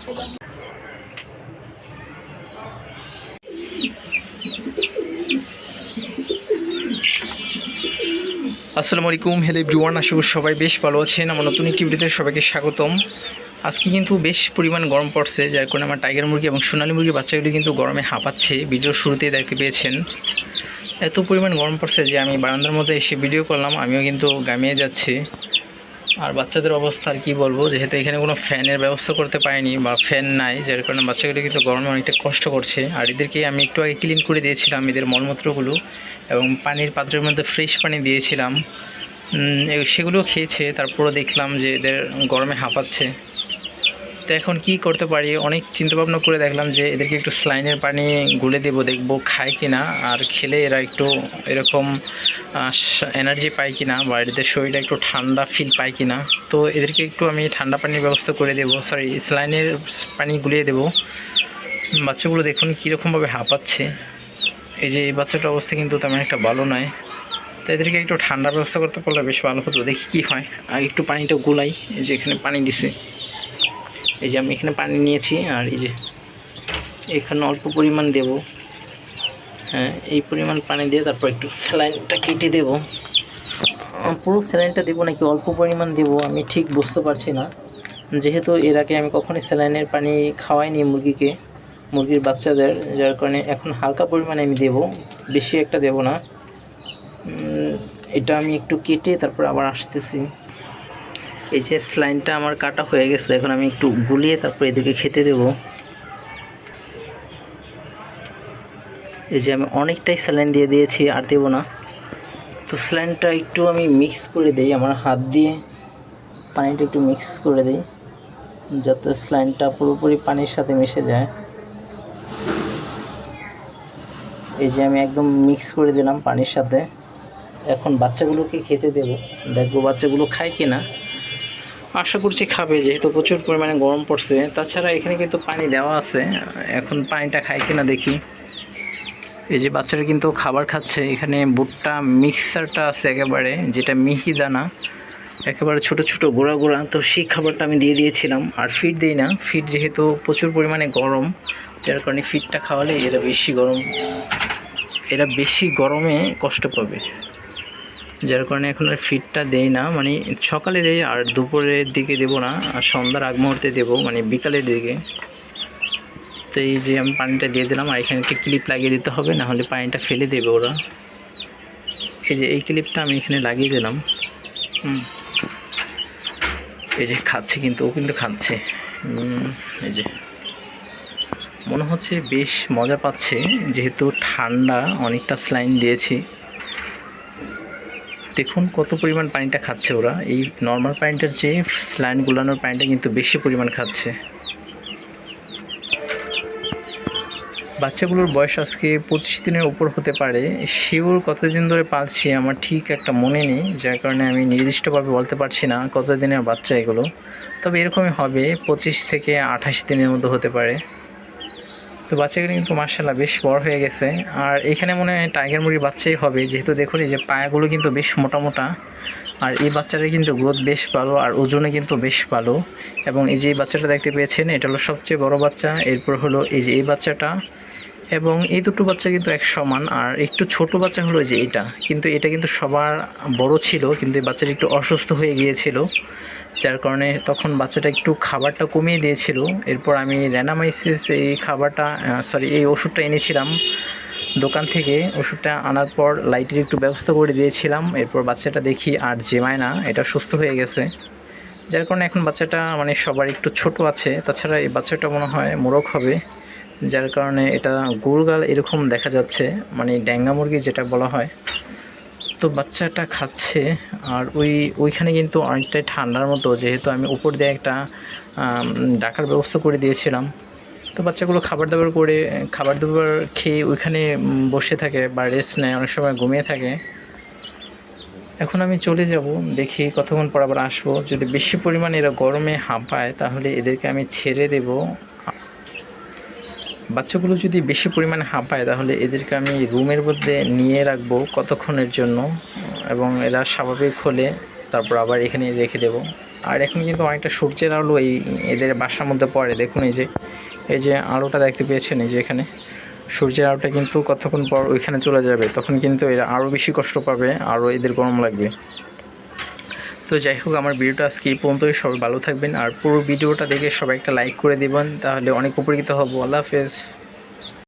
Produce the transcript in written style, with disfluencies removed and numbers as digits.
আসসালামু আলাইকুম, hello everyone. আশা করি সবাই বেশ ভালো আছেন। আমার নতুন একটি ভিডিওতে সবাইকে স্বাগতম। আজকে কিন্তু বেশ পরিমাণ গরম পড়ছে, যার কারণে আমার টাইগার মুরগি এবং সোনালী মুরগি বাচ্চাগুলি কিন্তু গরমে হাঁপাচ্ছে। ভিডিওর শুরুতেই দেখতে পেয়েছেন এত পরিমাণ গরম পড়ছে যে আমি বারান্দার মধ্যে এসে ভিডিও করলাম, আমিও কিন্তু গামিয়ে যাচ্ছি। আর বাচ্চাদের অবস্থা আর কী বলবো, যেহেতু এখানে কোনো ফ্যানের ব্যবস্থা করতে পারিনি বা ফ্যান নাই, যার কারণে বাচ্চাগুলি কিন্তু গরমে অনেকটা কষ্ট করছে। আর এদেরকে আমি একটু আগে ক্লিন করে দিয়েছিলাম এদের মলমূত্রগুলো, এবং পানির পাত্রের মধ্যে ফ্রেশ পানি দিয়েছিলাম, সেগুলো খেয়েছে। তারপরে দেখলাম যে এদের গরমে হাঁপাচ্ছে। তো এখন কি করতে পারি, অনেক চিন্তাভাবনা করে দেখলাম যে এদেরকে একটু স্যালাইনের পানি গুলে দেবো, দেখবো খায় কিনা, আর খেলে এরা একটু এরকম এনার্জি পায় কিনা, বা এদের শরীরটা একটু ঠান্ডা ফিল পায় কিনা। তো এদেরকে একটু আমি ঠান্ডা পানির ব্যবস্থা করে দেবো, স্যালাইনের পানি গুলিয়ে দেবো। বাচ্চাগুলো দেখুন কীরকমভাবে হাঁপাচ্ছে। এই যে এই বাচ্চাটার অবস্থা কিন্তু তেমন একটা ভালো নয়। তো এদেরকে একটু ঠান্ডার ব্যবস্থা করতে পারলে বেশ ভালো হতো। দেখি কী হয়। আর একটু পানিটা গুলাই, এই যে এখানে পানি দিছে, এই যে আমি এখানে পানি নিয়েছি, আর এই যে এখানে অল্প পরিমাণ দেব। হ্যাঁ, এই পরিমাণ পানি দিয়ে তারপর একটু স্যালাইনটা কেটে দেব। পুরো স্যালাইনটা দেবো নাকি অল্প পরিমাণ দেব আমি ঠিক বুঝতে পারছি না, যেহেতু এর আগে আমি কখনোই স্যালাইনের পানি খাওয়াইনি মুরগির বাচ্চাদের, যার কারণে এখন হালকা পরিমাণে আমি দেব, বেশি একটা দেব না। এটা আমি একটু কেটে তারপর আবার আসতেছি। এই যে স্যালাইনটা আমার কাটা হয়ে গেছে, এখন আমি একটু গুলিয়ে তারপর এদিকে খেতে দেব। এই যে আমি অনেকটাই স্যালাইন দিয়ে দিয়েছি, আর দেব না। তো স্যালাইনটা একটু আমি মিক্স করে দিই, আমার হাত দিয়ে পানিটা একটু মিক্স করে দিই, যাতে স্যালাইনটা পুরোপুরি পানির সাথে মিশে যায়। এই যে আমি একদম মিক্স করে দিলাম পানির সাথে। এখন বাচ্চাগুলোকে খেতে দেব, দেখবো বাচ্চাগুলো খায় কিনা। আশা করছি খাবে, যেহেতু প্রচুর পরিমাণে গরম পড়ছে। তাছাড়া এখানে কিন্তু পানি দেওয়া আছে, এখন পানিটা খায় কিনা দেখি। এই যে বাচ্চারা কিন্তু খাবার খাচ্ছে। এখানে ভুট্টা মিক্সারটা আছে একেবারে, যেটা মিহি দানা, একেবারে ছোট ছোট গোড়া গোড়া। তো সেই খাবারটা আমি দিয়ে দিয়েছিলাম। আর ফিড দিই না, ফিড যেহেতু প্রচুর পরিমাণে গরম, যার কারণে ফিডটা খাওয়ালে এরা বেশি গরমে কষ্ট পাবে, যার কারণে এখন আর ফিডটা দেই না। মানে সকালে দেই, আর দুপুরের দিকে দেবো না, আর সন্ধ্যার আগ মুহূর্তে দেবো, মানে বিকালের দিকে। তো এই যে আমি পানিটা দিয়ে দিলাম, আর এখানে একটা ক্লিপ লাগিয়ে দিতে হবে, না হলে পানিটা ফেলে দেবে ওরা। এই যে এই ক্লিপটা আমি এখানে লাগিয়ে দিলাম। এই যে খাচ্ছে, কিন্তু ও কিন্তু খাচ্ছে। এই যে মনে হচ্ছে বেশ মজা পাচ্ছে, যেহেতু ঠান্ডা, অনেকটা স্যালাইন দিয়েছি। দেখুন কত পরিমাণ পানিটা খাচ্ছে ওরা। এই নর্মাল পানিটার চেয়ে স্যালাইন গুলানোর পানিটা কিন্তু বেশি পরিমাণ খাচ্ছে। বাচ্চাগুলোর বয়স আজকে 25 দিনের উপর হতে পারে। শিওর কতদিন ধরে পালছি আমার ঠিক একটা মনে নেই, যার কারণে আমি নির্দিষ্টভাবে বলতে পারছি না কত দিনের বাচ্চা এগুলো। তবে এরকমই হবে, 25 থেকে 28 দিনের মধ্যে হতে পারে। তো বাচ্চাগুলো কিন্তু মাশাআল্লাহ বেশ বড় হয়ে গেছে। আর এখানে মনে হয় টাইগার মুরগির বাচ্চাই হবে, যেহেতু দেখুন এই যে পায়াগুলো কিন্তু বেশ মোটা মোটা। আর এই বাচ্চাটার কিন্তু গ্রোথ বেশ ভালো, আর ওজনে কিন্তু বেশ ভালো। এবং এই যে এই বাচ্চাটা দেখতে পেয়েছেন, এটা হলো সবচেয়ে বড় বাচ্চা। এরপর হলো এই যে এই বাচ্চাটা, এবং এই দুটো বাচ্চা কিন্তু এক সমান। আর একটু ছোট বাচ্চা হলো যে এটা কিন্তু সবার বড় ছিল, কিন্তু এই বাচ্চাটা একটু অসুস্থ হয়ে গিয়েছিল, যার কারণে তখন বাচ্চাটা একটু খাবারটা কমিয়ে দিয়েছিল। এরপর আমি র্যানামাইসিস এই ওষুধটা এনেছিলাম দোকান থেকে। ওষুধটা আনার পর লাইটের একটু ব্যবস্থা করে দিয়েছিলাম। এরপর বাচ্চাটা দেখি আর জেমায় না, এটা সুস্থ হয়ে গেছে, যার কারণে এখন বাচ্চাটা মানে সবার একটু ছোট আছে। তাছাড়া এই বাচ্চাটা মনে হয় মোরগ হবে, যার কারণে এটা গোলগাল এরকম দেখা যাচ্ছে, মানে ড্যাঙ্গা মুরগি যেটা বলা হয়। তো বাচ্চাটা খাচ্ছে। আর ওইখানে কিন্তু অনেকটাই ঠান্ডার মতো, যেহেতু আমি উপর দিয়ে একটা ঢাকার ব্যবস্থা করে দিয়েছিলাম। তো বাচ্চাগুলো খাবার দাবার খেয়ে ওইখানে বসে থাকে বা রেস্ট নেয়, অনেক সময় ঘুমিয়ে থাকে। এখন আমি চলে যাব, দেখি কতক্ষণ পর আবার আসবো। যদি বেশি পরিমাণে এরা গরমে হাঁপায় তাহলে এদেরকে আমি ছেড়ে দেব। বাচ্চাগুলো যদি বেশি পরিমাণে হাঁপায় তাহলে এদেরকে আমি রুমের মধ্যে নিয়ে রাখবো কতক্ষণের জন্য, এবং এরা স্বাভাবিক হলে তারপর আবার এখানে রেখে দেব। আর এখন কিন্তু অনেকটা সূর্যের আলো এদের বাসার মধ্যে পড়ে। দেখুন এই যে আলোটা দেখতে পেয়েছেন, এই যে এখানে সূর্যের আলোটা কিন্তু কতক্ষণ পর ওইখানে চলে যাবে, তখন কিন্তু এরা আরও বেশি কষ্ট পাবে, আরও এদের গরম লাগবে। তো যাই হোক, আমার ভিডিওটা আজকে এই পর্যন্তই। সবাই ভালো থাকবেন, আর পুরো ভিডিওটা দেখে সবাই একটা লাইক করে দেবেন, তাহলে অনেক উপকৃত হব। আল্লাহ হাফেজ।